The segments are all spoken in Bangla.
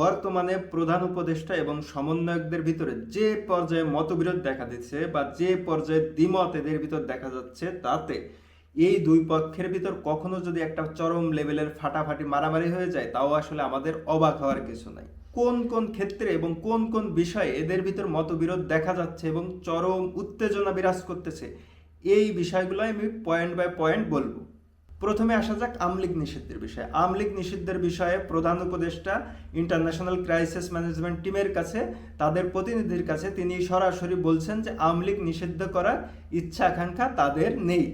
বর্তমানে প্রধান উপদেষ্টা এবং সমন্বয়কদের ভিতরে যে পর্যায়ে মতবিরোধ দেখা দিচ্ছে বা যে পর্যায়ে দ্বিমত এদের ভিতর দেখা যাচ্ছে, তাতে এই দুই পক্ষের ভিতর কখনো যদি একটা চরম লেভেলের ফাটাফাটি মারামারি হয়ে যায়, তাও আসলে আমাদের অবাক হওয়ার কিছু নাই। কোন কোন ক্ষেত্রে এবং কোন কোন বিষয়ে এদের ভিতর মতবিরোধ দেখা যাচ্ছে এবং চরম উত্তেজনা বিরাজ করতেছে, এই বিষয়গুলো আমি পয়েন্ট বাই পয়েন্ট বলবো। প্রথমে আসা যাক আমলিগ নিষিদ্ধের বিষয়ে। আমলিগ নিষিদ্ধের বিষয়ে প্রধান উপদেষ্টা ইন্টারন্যাশনাল ক্রাইসিস ম্যানেজমেন্ট টিমের কাছে, তাদের প্রতিনিধির কাছে তিনি সরাসরি বলছেন যে আমলিগ নিষিদ্ধ করার ইচ্ছা আকাঙ্ক্ষা তাদের নেই।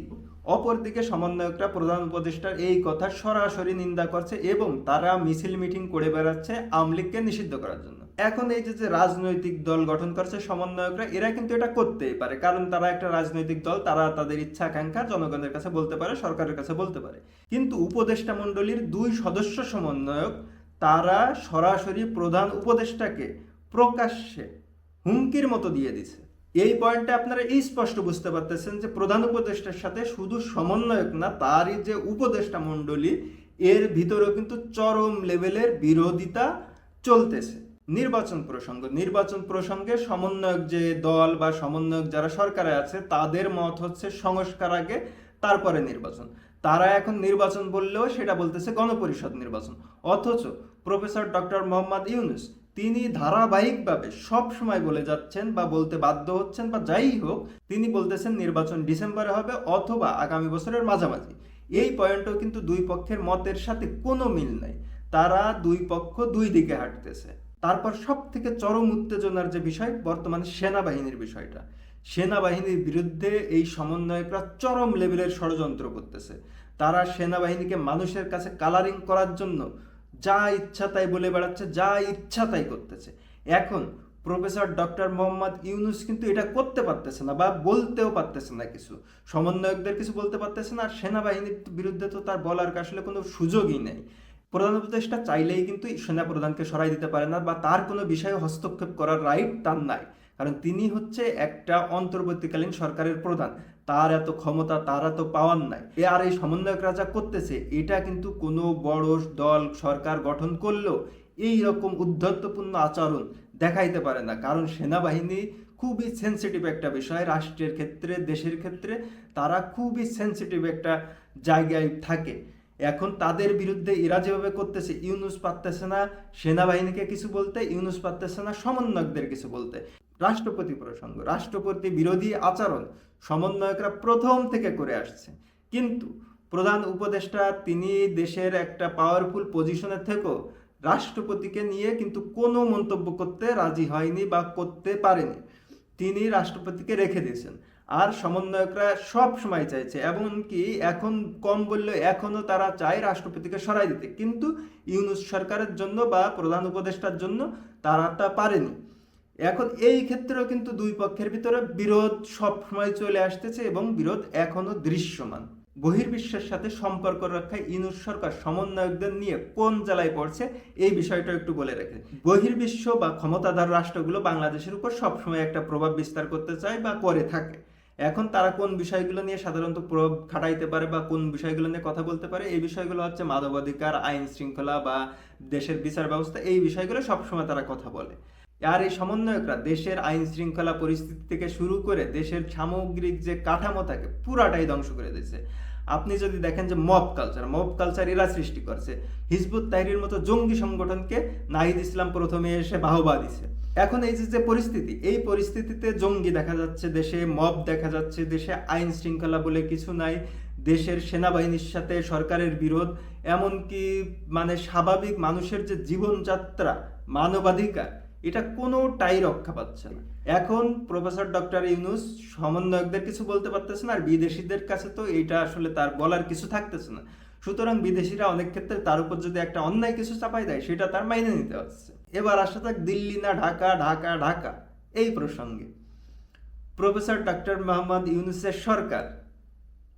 অপরদিকে সমন্বয়করা প্রধান উপদেষ্টার এই কথা সরাসরি নিন্দা করছে এবং তারা মিছিল মিটিং করে বেড়াচ্ছে আমলিগকে নিষিদ্ধ করার জন্য। এখন এই যে রাজনৈতিক দল গঠন করছে সমন্বয়করা, এরা কিন্তু এটা করতেই পারে, কারণ তারা একটা রাজনৈতিক দল, তারা তাদের ইচ্ছা আকাঙ্ক্ষা জনগণের কাছে বলতে পারে, সরকারের কাছে বলতে পারে। কিন্তু উপদেষ্টা মণ্ডলীর দুই সদস্য সমন্বয়ক তারা সরাসরি প্রধান উপদেষ্টাকে প্রকাশ্যে হুমকির মতো দিয়ে দিছে। এই পয়েন্টে আপনারা এই স্পষ্ট বুঝতে পারতেছেন যে প্রধান উপদেষ্টার সাথে শুধু সমন্বয়ক না, তারই যে উপদেষ্টা মণ্ডলী, এর ভিতরেও কিন্তু চরম লেভেলের বিরোধিতা চলতেছে। নির্বাচন প্রসঙ্গে সমন্বয়ক যে দল বা সমন্বয়ক যারা সরকারে আছে, তাদের মত হচ্ছে সংস্কার আগে তারপরে নির্বাচন। তারা এখন নির্বাচন বললেও সেটা বলতেছে গণপরিষদ নির্বাচন। অথচ প্রফেসর ডক্টর মোহাম্মদ ইউনূস তিনি ধারাবাহিকভাবে সব সময় বলে যাচ্ছেন বা বলতে বাধ্য হচ্ছেন বা যাই হোক, তিনি বলতেছেন নির্বাচন ডিসেম্বরে হবে অথবা আগামী বছরের মাঝামাঝি। এই পয়েন্টও কিন্তু দুই পক্ষের মতের সাথে কোনো মিল নাই। তারা দুই পক্ষ দুই দিকে হাঁটতেছে। তারপর সব থেকে চরম উত্তেজনার যে বিষয়, বর্তমানে সেনাবাহিনীর বিষয়টা। সেনাবাহিনীর বিরুদ্ধে এই সমন্বয়করা চরম লেভেলের ষড়যন্ত্র করতেছে। তারা সেনাবাহিনীকে মানুষের কাছে কালারিং করার জন্য যা ইচ্ছা তাই বলে বেড়াচ্ছে, যা ইচ্ছা তাই করতেছে। এখন প্রফেসর ডক্টর মোহাম্মদ ইউনূস কিন্তু এটা করতে পারতেছে না বা বলতেও পারতেছে না, কিছু সমন্বয়কদের কিছু বলতে পারতেছে না। আর সেনাবাহিনীর বিরুদ্ধে তো তার বলার আসলে কোনো সুযোগই নেই। প্রধান উপদেষ্টা চাইলেই কিন্তু সেনা প্রধানকে সরাই দিতে পারে না বা তার কোনো বিষয়ে হস্তক্ষেপ করার রাইট তার নাই, কারণ তিনি হচ্ছে একটা অন্তর্বর্তীকালীন সরকারের প্রধান। তার এত ক্ষমতা, তার এত পাওয়ার নাই। আর এই সমন্বয়করা যা করতেছে, এটা কিন্তু কোনো বড় দল সরকার গঠন করলেও এই রকম উদ্ধত্যপূর্ণ আচরণ দেখাইতে পারে না, কারণ সেনাবাহিনী খুবই সেন্সিটিভ একটা বিষয় রাষ্ট্রের ক্ষেত্রে, দেশের ক্ষেত্রে তারা খুবই সেন্সিটিভ একটা জায়গায় থাকে। এখন তাদের বিরুদ্ধে এরা যেভাবে করতেছে, ইউনূস পারতেছে না সেনাবাহিনীকে কিছু বলতে, ইউনূস পারতেছে না সমন্বয়কদের কিছু বলতে। রাষ্ট্রপতি প্রসঙ্গ, রাষ্ট্রপতি বিরোধী আচরণ সমন্বয়করা প্রথম থেকে করে আসছে, কিন্তু প্রধান উপদেষ্টা তিনি দেশের একটা পাওয়ারফুল পজিশনে থেকেও রাষ্ট্রপতিকে নিয়ে কিন্তু কোনো মন্তব্য করতে রাজি হয়নি বা করতে পারেনি। তিনি রাষ্ট্রপতিকে রেখে দিয়েছেন। আর সমন্বয়করা সব সময় চাইছে, এমনকি এখন কম বললেও এখনো তারা চায় রাষ্ট্রপতিকে সরাই দিতে, কিন্তু ইউনূস সরকারের জন্য বা প্রধান উপদেষ্টার জন্য তারা তা পারেনি। এখন এই ক্ষেত্রেও কিন্তু দুই পক্ষের ভিতরে বিরোধ সব সময় চলে আসতেছে এবং বিরোধ এখনো দৃশ্যমান। বহির্বিশ্বের সাথে সম্পর্ক রক্ষায় ইউনূস সরকার সমন্বয়কদের নিয়ে কোন জেলায় পড়ছে, এই বিষয়টা একটু বলে রাখে। বহির্বিশ্ব বা ক্ষমতাধর রাষ্ট্রগুলো বাংলাদেশের উপর সবসময় একটা প্রভাব বিস্তার করতে চায় বা করে থাকে। এখন তারা কোন বিষয়গুলো নিয়ে সাধারণত প্রভাব খাটাইতে পারে বা কোন বিষয়গুলো নিয়ে কথা বলতে পারে, এই বিষয়গুলো হচ্ছে মানবাধিকার, আইন শৃঙ্খলা বা দেশের বিচার ব্যবস্থা। এই বিষয়গুলো সবসময় তারা কথা বলে। আর এই সমন্বয়করা দেশের আইন শৃঙ্খলা পরিস্থিতি থেকে শুরু করে দেশের সামগ্রিক যে কাঠামো থাকে পুরাটাই ধ্বংস করে দিয়েছে। আপনি যদি দেখেন যে মব কালচার এরা সৃষ্টি করছে। হিজবুত তাহরির মতো জঙ্গি সংগঠনকে নাহিদ ইসলাম প্রথমে এসে বাহবা দিছে। এখন এই যে পরিস্থিতি, এই পরিস্থিতিতে জঙ্গি দেখা যাচ্ছে দেশে, মব দেখা যাচ্ছে দেশে, আইন শৃঙ্খলা বলে কিছু নাই, দেশের সেনাবাহিনীর সাথে সরকারের বিরোধ, এমনকি স্বাভাবিক মানুষের যে জীবনযাত্রা, মানবাধিকার, এটা কোনোটাই রক্ষা পাচ্ছে না। এখন প্রফেসর ডক্টর ইউনূস সমন্বয়কদের কিছু বলতে পারতেছে না, আর বিদেশিদের কাছে তো এটা আসলে তার বলার কিছু থাকতেছে না। সুতরাং বিদেশিরা অনেক ক্ষেত্রে তার উপর যদি একটা অন্যায় কিছু চাপাই দেয়, সেটা তার মাইনে নিতে হচ্ছে। এবার আসা যাক দিল্লি না ঢাকা, ঢাকা ঢাকা এই প্রসঙ্গে। প্রফেসর ডক্টর মোহাম্মদ ইউনূসের সরকার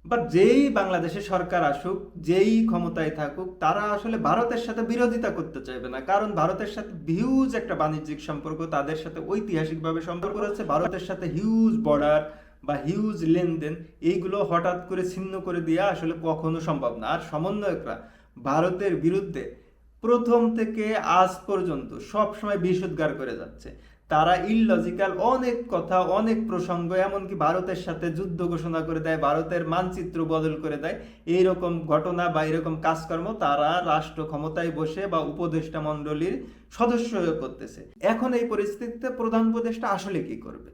বা যেই বাংলাদেশে সরকার আসুক, যেই ক্ষমতায় থাকুক, তারা আসলে ভারতের সাথে বিরোধিতা করতে চাইবে না, কারণ ভারতের সাথে হিউজ একটা বাণিজ্যিক সম্পর্ক, তাদের সাথে ঐতিহাসিকভাবে সম্পর্ক রয়েছে। ভারতের সাথে হিউজ বর্ডার বা হিউজ লেনদেন, এইগুলো হঠাৎ করে ছিন্ন করে দেওয়া আসলে কখনো সম্ভব না। আর সমন্বয়করা ভারতের বিরুদ্ধে প্রথম থেকে আজ পর্যন্ত সব সময় বিষোদ্গার করে যাচ্ছে। তারা ইললজিক্যাল অনেক কথা, অনেক প্রসঙ্গ, এমনকি ভারতের সাথে যুদ্ধ ঘোষণা করে দেয়, ভারতের মানচিত্র বদল করে দেয়, এইরকম ঘটনা বা এরকম কাজকর্ম তারা রাষ্ট্র ক্ষমতায় বসে বা উপদেষ্টা মণ্ডলীর সদস্য হয়ে করতেছে। এখন এই পরিস্থিতিতে প্রধান উপদেষ্টা আসলে কি করবে?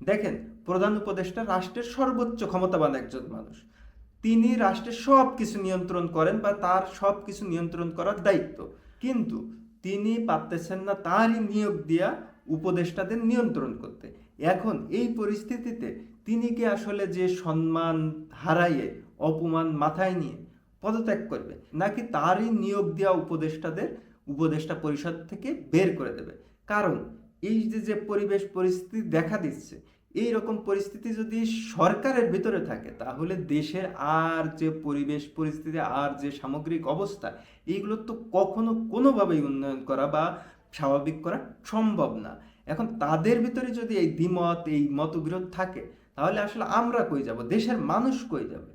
দেখেন, প্রধান উপদেষ্টা রাষ্ট্রের সর্বোচ্চ ক্ষমতাবান একজন মানুষ। তিনি রাষ্ট্রের সব কিছু নিয়ন্ত্রণ করেন বা তার সব কিছু নিয়ন্ত্রণ করার দায়িত্ব, কিন্তু তিনি পারতেছেন না তারই নিয়োগ দিয়া উপদেষ্টাদের নিয়ন্ত্রণ করতে। এখন এই পরিস্থিতিতে তিনি কি আসলে যে সম্মান হারাইয়ে, অপমান মাথায় নিয়ে পদত্যাগ করবে, নাকি তারই নিয়োগ দেওয়া উপদেষ্টাদের উপদেষ্টা পরিষদ থেকে বের করে দেবে? কারণ এই যে যে পরিবেশ পরিস্থিতি দেখা দিচ্ছে, এই রকম পরিস্থিতি যদি সরকারের ভিতরে থাকে, তাহলে দেশের আর যে পরিবেশ পরিস্থিতি আর যে সামগ্রিক অবস্থা, এইগুলো তো কখনো কোনোভাবেই উন্নয়ন করা বা স্বাভাবিক করা সম্ভব না। এখন তাদের ভিতরে যদি এই দ্বিমত, এই মতবিরোধ থাকে, তাহলে আসলে আমরা কই যাব, দেশের মানুষ কই যাবে?